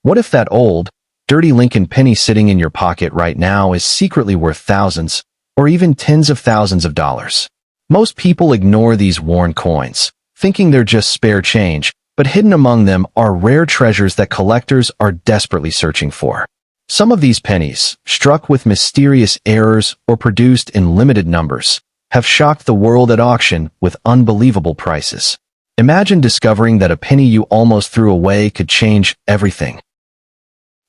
What if that old, dirty Lincoln penny sitting in your pocket right now is secretly worth thousands, or even tens of thousands of dollars? Most people ignore these worn coins, thinking they're just spare change, but hidden among them are rare treasures that collectors are desperately searching for. Some of these pennies, struck with mysterious errors or produced in limited numbers, have shocked the world at auction with unbelievable prices. Imagine discovering that a penny you almost threw away could change everything.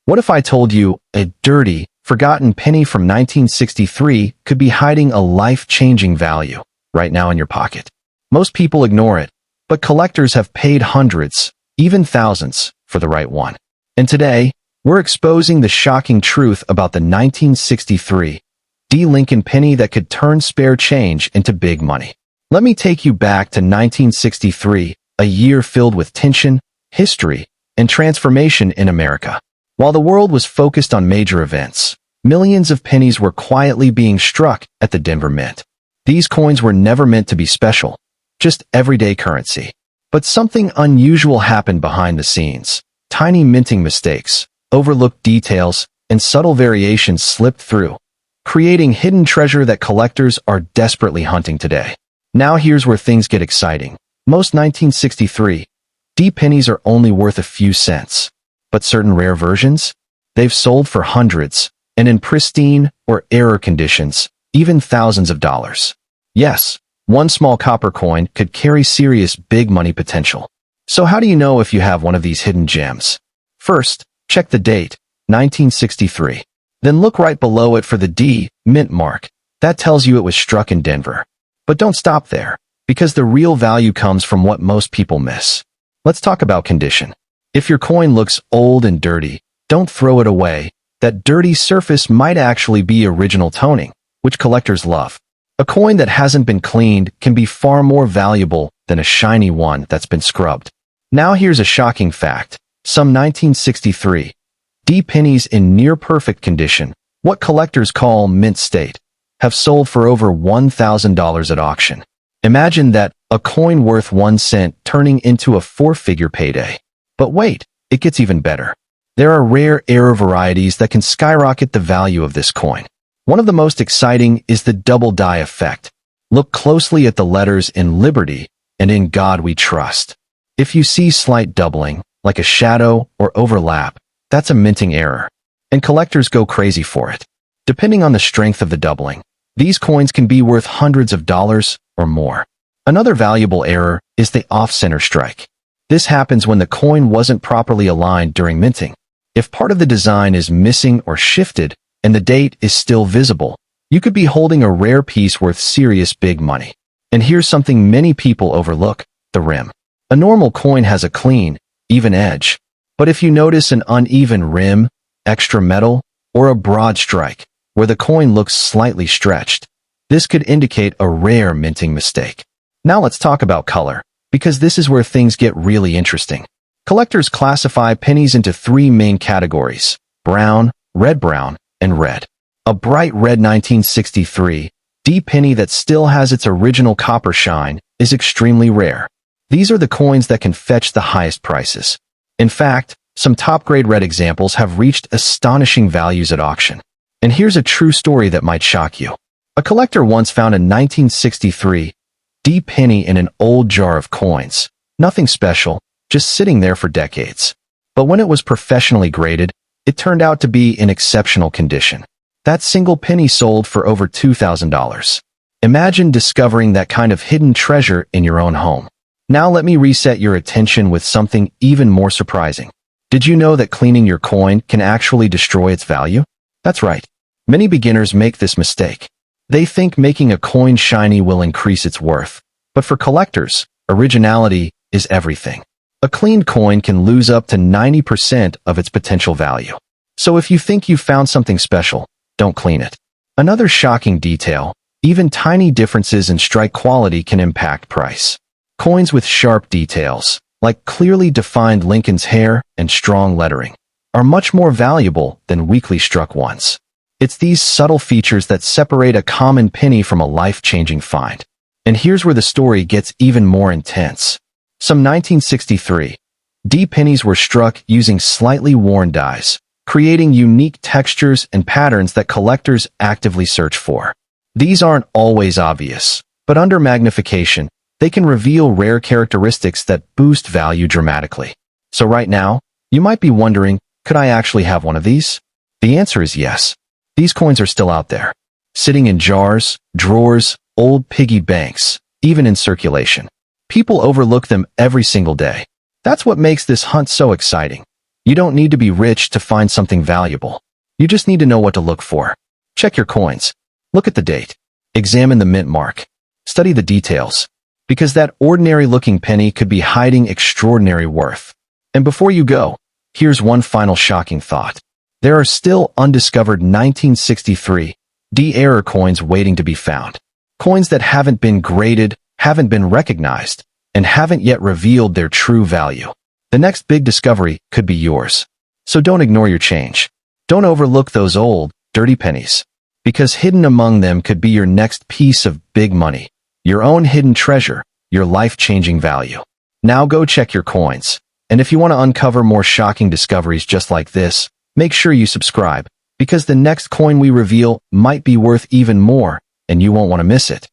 What if I told you a dirty, forgotten penny from 1963 could be hiding a life-changing value right now in your pocket? Most people ignore it, but collectors have paid hundreds, even thousands, for the right one. And today, we're exposing the shocking truth about the 1963 Lincoln penny that could turn spare change into big money. Let me take you back to 1963, a year filled with tension, history, and transformation in America. While the world was focused on major events, millions of pennies were quietly being struck at the Denver Mint. These coins were never meant to be special, just everyday currency. But something unusual happened behind the scenes. Tiny minting mistakes, overlooked details, and subtle variations slipped through, creating hidden treasure that collectors are desperately hunting today. Now here's where things get exciting. Most 1963 pennies are only worth a few cents. But certain rare versions? They've sold for hundreds, and in pristine or error conditions, even thousands of dollars. Yes, one small copper coin could carry serious big money potential. So how do you know if you have one of these hidden gems? First, check the date, 1963. Then look right below it for the Mint mark. That tells you it was struck in Denver. But don't stop there, because the real value comes from what most people miss. Let's talk about condition. If your coin looks old and dirty, don't throw it away. That dirty surface might actually be original toning, which collectors love. A coin that hasn't been cleaned can be far more valuable than a shiny one that's been scrubbed. Now here's a shocking fact. Some 1963 pennies in near-perfect condition, what collectors call mint state, have sold for over $1,000 at auction. Imagine that, a coin worth 1 cent turning into a four-figure payday. But wait, it gets even better. There are rare error varieties that can skyrocket the value of this coin. One of the most exciting is the double die effect. Look closely at the letters in Liberty and In God We Trust. If you see slight doubling, like a shadow or overlap, that's a minting error, and collectors go crazy for it. Depending on the strength of the doubling, these coins can be worth hundreds of dollars or more. Another valuable error is the off-center strike. This happens when the coin wasn't properly aligned during minting. If part of the design is missing or shifted, and the date is still visible, you could be holding a rare piece worth serious big money. And here's something many people overlook, the rim. A normal coin has a clean, even edge. But if you notice an uneven rim, extra metal, or a broad strike, where the coin looks slightly stretched, this could indicate a rare minting mistake. Now let's talk about color, because this is where things get really interesting. Collectors classify pennies into three main categories: brown, red-brown, and red. A bright red 1963 penny that still has its original copper shine is extremely rare. These are the coins that can fetch the highest prices. In fact, some top-grade red examples have reached astonishing values at auction. And here's a true story that might shock you. A collector once found a 1963 penny in an old jar of coins. Nothing special, just sitting there for decades. But when it was professionally graded, it turned out to be in exceptional condition. That single penny sold for over $2,000. Imagine discovering that kind of hidden treasure in your own home. Now let me reset your attention with something even more surprising. Did you know that cleaning your coin can actually destroy its value? That's right. Many beginners make this mistake. They think making a coin shiny will increase its worth. But for collectors, originality is everything. A cleaned coin can lose up to 90% of its potential value. So if you think you found something special, don't clean it. Another shocking detail, even tiny differences in strike quality can impact price. Coins with sharp details, like clearly defined Lincoln's hair and strong lettering, are much more valuable than weakly struck ones. It's these subtle features that separate a common penny from a life-changing find. And here's where the story gets even more intense. Some 1963 D pennies were struck using slightly worn dies, creating unique textures and patterns that collectors actively search for. These aren't always obvious, but under magnification, they can reveal rare characteristics that boost value dramatically. So right now, you might be wondering, could I actually have one of these? The answer is yes. These coins are still out there, sitting in jars, drawers, old piggy banks, even in circulation. People overlook them every single day. That's what makes this hunt so exciting. You don't need to be rich to find something valuable. You just need to know what to look for. Check your coins. Look at the date. Examine the mint mark. Study the details, because that ordinary-looking penny could be hiding extraordinary worth. And before you go, here's one final shocking thought. There are still undiscovered 1963 D-error coins waiting to be found. Coins that haven't been graded, haven't been recognized, and haven't yet revealed their true value. The next big discovery could be yours. So don't ignore your change. Don't overlook those old, dirty pennies, because hidden among them could be your next piece of big money, your own hidden treasure, your life-changing value. Now go check your coins. And if you want to uncover more shocking discoveries just like this, make sure you subscribe, because the next coin we reveal might be worth even more, and you won't want to miss it.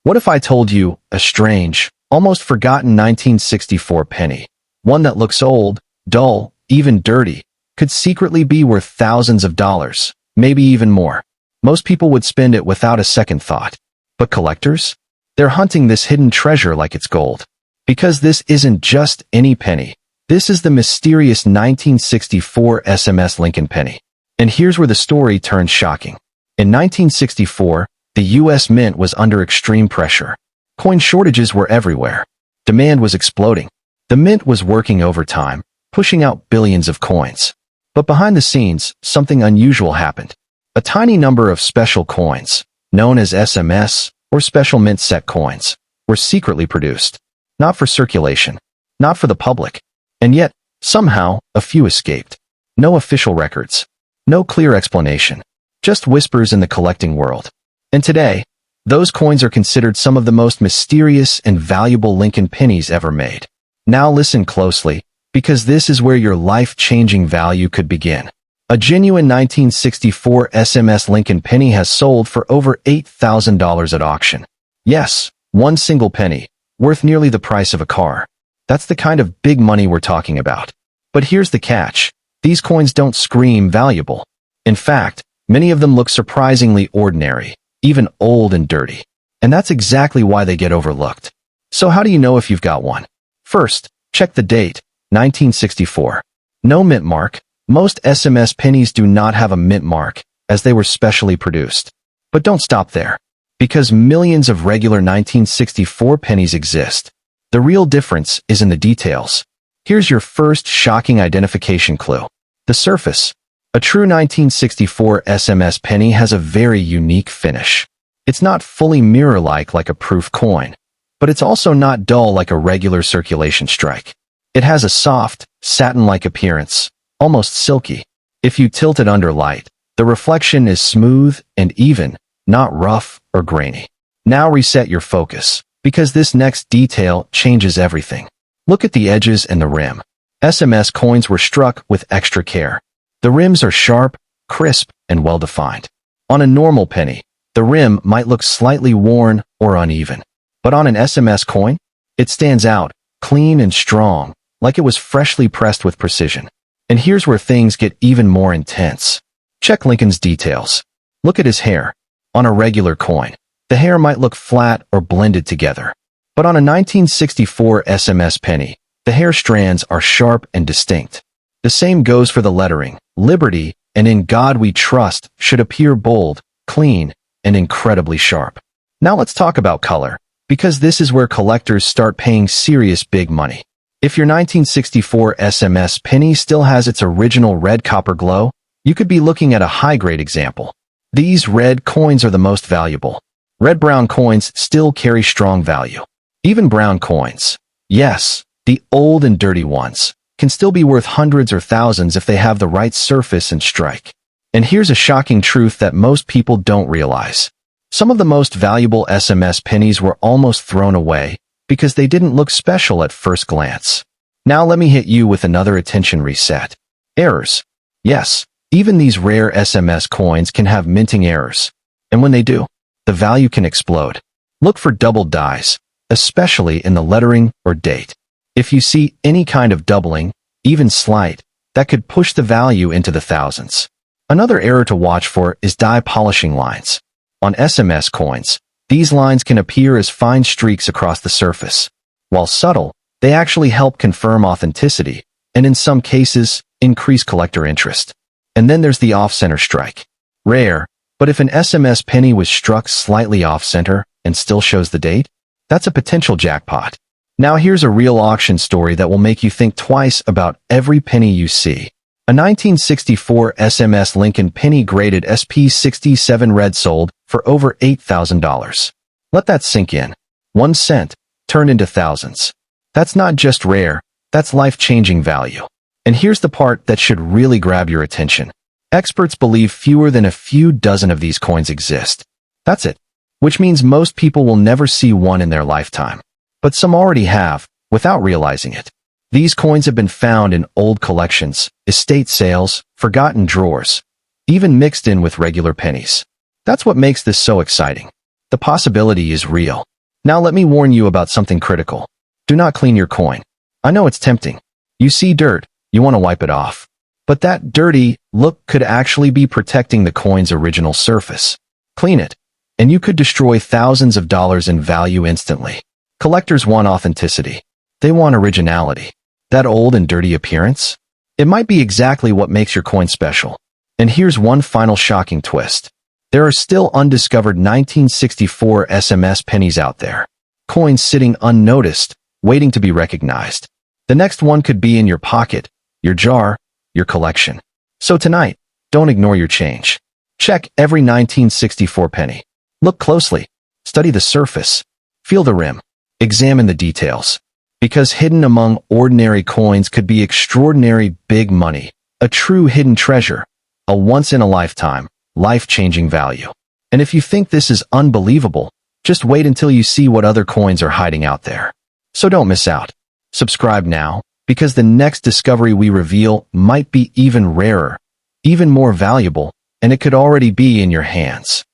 What if I told you a strange, almost forgotten 1964 penny, one that looks old, dull, even dirty, could secretly be worth thousands of dollars, maybe even more? Most people would spend it without a second thought. But collectors? They're hunting this hidden treasure like it's gold. Because this isn't just any penny. This is the mysterious 1964 SMS Lincoln penny. And here's where the story turns shocking. In 1964, the U.S. Mint was under extreme pressure. Coin shortages were everywhere. Demand was exploding. The Mint was working overtime, pushing out billions of coins. But behind the scenes, something unusual happened. A tiny number of special coins, known as SMS, or Special Mint Set coins, were secretly produced. Not for circulation, not for the public. And yet, somehow, a few escaped. No official records. No clear explanation. Just whispers in the collecting world. And today, those coins are considered some of the most mysterious and valuable Lincoln pennies ever made. Now listen closely, because this is where your life-changing value could begin. A genuine 1964 SMS Lincoln penny has sold for over $8,000 at auction. Yes, one single penny, worth nearly the price of a car. That's the kind of big money we're talking about. But here's the catch. These coins don't scream valuable. In fact, many of them look surprisingly ordinary, even old and dirty. And that's exactly why they get overlooked. So how do you know if you've got one? First, check the date, 1964. No mint mark. Most SMS pennies do not have a mint mark, as they were specially produced. But don't stop there, because millions of regular 1964 pennies exist. The real difference is in the details. Here's your first shocking identification clue. The surface. A true 1964 SMS penny has a very unique finish. It's not fully mirror-like like a proof coin, but it's also not dull like a regular circulation strike. It has a soft, satin-like appearance, almost silky. If you tilt it under light, the reflection is smooth and even, not rough or grainy. Now reset your focus, because this next detail changes everything. Look at the edges and the rim. SMS coins were struck with extra care. The rims are sharp, crisp, and well-defined. On a normal penny, the rim might look slightly worn or uneven. But on an SMS coin, it stands out, clean and strong, like it was freshly pressed with precision. And here's where things get even more intense. Check Lincoln's details. Look at his hair. On a regular coin, the hair might look flat or blended together. But on a 1964 SMS penny, the hair strands are sharp and distinct. The same goes for the lettering. Liberty and In God We Trust should appear bold, clean, and incredibly sharp. Now let's talk about color, because this is where collectors start paying serious big money. If your 1964 SMS penny still has its original red copper glow, you could be looking at a high-grade example. These red coins are the most valuable. Red-brown coins still carry strong value. Even brown coins, yes, the old and dirty ones, can still be worth hundreds or thousands if they have the right surface and strike. And here's a shocking truth that most people don't realize. Some of the most valuable SMS pennies were almost thrown away, because they didn't look special at first glance. Now let me hit you with another attention reset. Errors. Yes, even these rare SMS coins can have minting errors. And when they do, the value can explode. Look for doubled dies, especially in the lettering or date. If you see any kind of doubling, even slight, that could push the value into the thousands. Another error to watch for is die polishing lines. On SMS coins, these lines can appear as fine streaks across the surface. While subtle, they actually help confirm authenticity, and in some cases, increase collector interest. And then there's the off-center strike. Rare, but if an SMS penny was struck slightly off-center and still shows the date, that's a potential jackpot. Now here's a real auction story that will make you think twice about every penny you see. A 1964 SMS Lincoln penny graded SP67 red sold for over $8,000. Let that sink in. 1 cent turned into thousands. That's not just rare, that's life-changing value. And here's the part that should really grab your attention. Experts believe fewer than a few dozen of these coins exist. That's it. Which means most people will never see one in their lifetime. But some already have, without realizing it. These coins have been found in old collections, estate sales, forgotten drawers, even mixed in with regular pennies. That's what makes this so exciting. The possibility is real. Now let me warn you about something critical. Do not clean your coin. I know it's tempting. You see dirt, you want to wipe it off. But that dirty look could actually be protecting the coin's original surface. Clean it, and you could destroy thousands of dollars in value instantly. Collectors want authenticity. They want originality. That old and dirty appearance? It might be exactly what makes your coin special. And here's one final shocking twist. There are still undiscovered 1964 SMS pennies out there. Coins sitting unnoticed, waiting to be recognized. The next one could be in your pocket, your jar, your collection. So tonight, don't ignore your change. Check every 1964 penny. Look closely. Study the surface. Feel the rim. Examine the details. Because hidden among ordinary coins could be extraordinary big money, a true hidden treasure, a once-in-a-lifetime, life-changing value. And if you think this is unbelievable, just wait until you see what other coins are hiding out there. So don't miss out. Subscribe now, because the next discovery we reveal might be even rarer, even more valuable, and it could already be in your hands.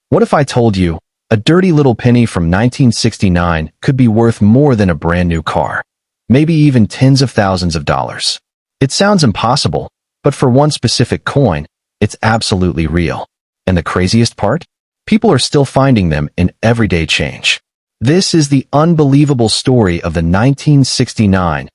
What if I told you, a dirty little penny from 1969 could be worth more than a brand new car, maybe even tens of thousands of dollars? It sounds impossible, but for one specific coin, it's absolutely real. And the craziest part? People are still finding them in everyday change. This is the unbelievable story of the 1969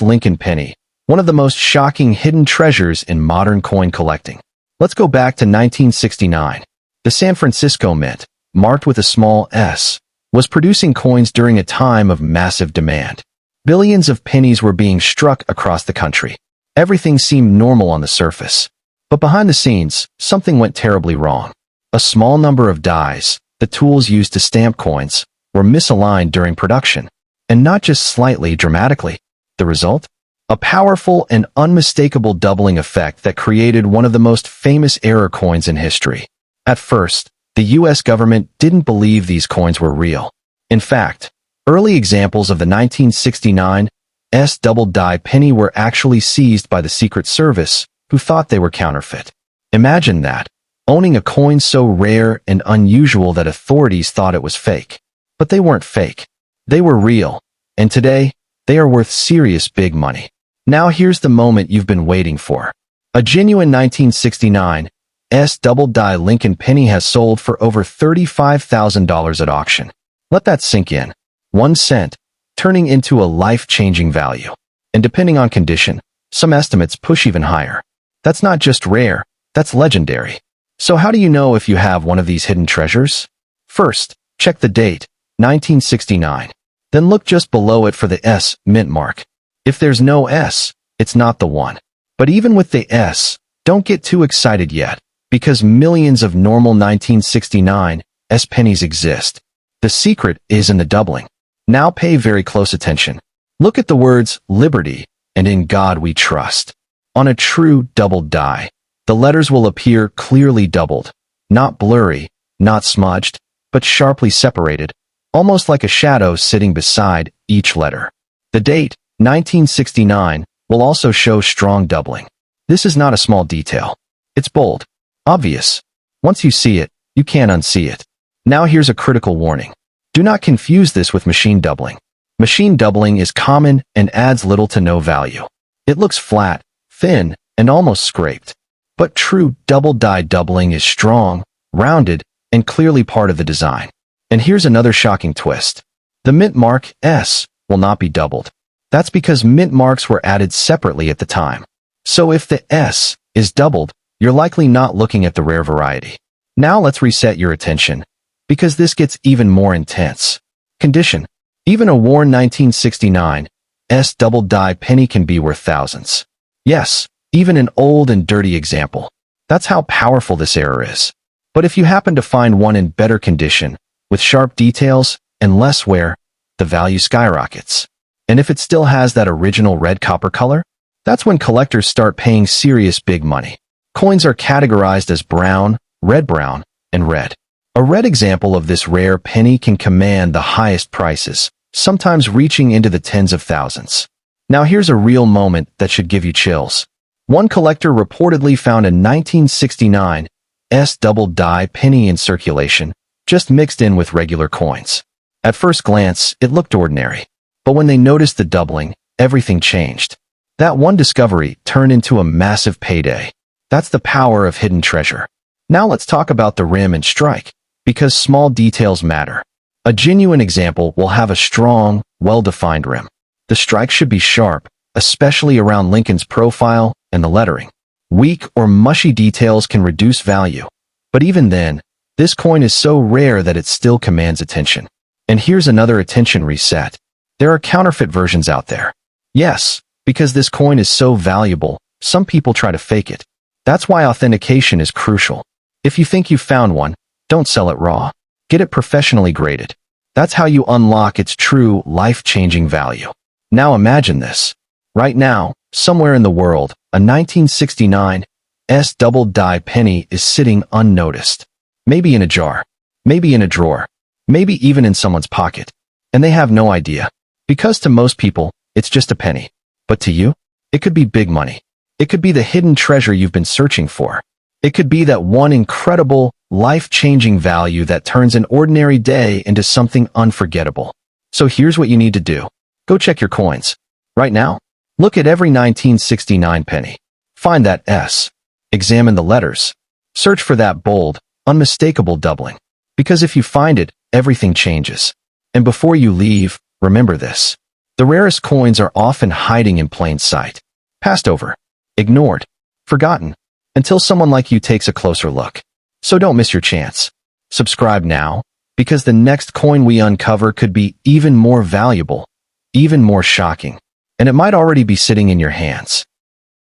Lincoln penny, one of the most shocking hidden treasures in modern coin collecting. Let's go back to 1969. The San Francisco Mint, marked with a small S, was producing coins during a time of massive demand. Billions of pennies were being struck across the country. Everything seemed normal on the surface. But behind the scenes, something went terribly wrong. A small number of dies, the tools used to stamp coins, were misaligned during production. And not just slightly, dramatically. The result? A powerful and unmistakable doubling effect that created one of the most famous error coins in history. At first, the U.S. government didn't believe these coins were real. In fact, early examples of the 1969 double die penny were actually seized by the Secret Service, who thought they were counterfeit. Imagine that, owning a coin so rare and unusual that authorities thought it was fake. But they weren't fake. They were real. And today, they are worth serious big money. Now here's the moment you've been waiting for. A genuine 1969 double die Lincoln penny has sold for over $35,000 at auction. Let that sink in. 1 cent, turning into a life-changing value. And depending on condition, some estimates push even higher. That's not just rare, that's legendary. So how do you know if you have one of these hidden treasures? First, check the date, 1969. Then look just below it for the S mint mark. If there's no S, it's not the one. But even with the S, don't get too excited yet, because millions of normal 1969 pennies exist. The secret is in the doubling. Now pay very close attention. Look at the words Liberty and In God We Trust. On a true doubled die, the letters will appear clearly doubled, not blurry, not smudged, but sharply separated, almost like a shadow sitting beside each letter. The date, 1969 will also show strong doubling. This is not a small detail. It's bold, obvious. Once you see it, you can't unsee it. Now here's a critical warning. Do not confuse this with machine doubling. Machine doubling is common and adds little to no value. It looks flat, thin, and almost scraped. But true double die doubling is strong, rounded, and clearly part of the design. And here's another shocking twist. The mint mark S will not be doubled. That's because mint marks were added separately at the time. So if the S is doubled, you're likely not looking at the rare variety. Now let's reset your attention, because this gets even more intense. Condition. Even a worn 1969 S double die penny can be worth thousands. Yes, even an old and dirty example. That's how powerful this error is. But if you happen to find one in better condition, with sharp details and less wear, the value skyrockets. And if it still has that original red copper color, that's when collectors start paying serious big money. Coins are categorized as brown, red-brown, and red. A red example of this rare penny can command the highest prices, sometimes reaching into the tens of thousands. Now here's a real moment that should give you chills. One collector reportedly found a 1969 S double die penny in circulation, just mixed in with regular coins. At first glance, it looked ordinary. But when they noticed the doubling, everything changed. That one discovery turned into a massive payday. That's the power of hidden treasure. Now let's talk about the rim and strike, because small details matter. A genuine example will have a strong, well-defined rim. The strike should be sharp, especially around Lincoln's profile and the lettering. Weak or mushy details can reduce value. But even then, this coin is so rare that it still commands attention. And here's another attention reset. There are counterfeit versions out there. Yes, because this coin is so valuable, some people try to fake it. That's why authentication is crucial. If you think you found one, don't sell it raw. Get it professionally graded. That's how you unlock its true, life-changing value. Now imagine this. Right now, somewhere in the world, a 1969 S double die penny is sitting unnoticed. Maybe in a jar. Maybe in a drawer. Maybe even in someone's pocket. And they have no idea. Because to most people, it's just a penny. But to you, it could be big money. It could be the hidden treasure you've been searching for. It could be that one incredible, life-changing value that turns an ordinary day into something unforgettable. So here's what you need to do. Go check your coins. Right now, look at every 1969 penny. Find that S. Examine the letters. Search for that bold, unmistakable doubling. Because if you find it, everything changes. And before you leave, remember this. The rarest coins are often hiding in plain sight. Passed over. Ignored. Forgotten. Until someone like you takes a closer look. So don't miss your chance. Subscribe now, because the next coin we uncover could be even more valuable, even more shocking, and it might already be sitting in your hands.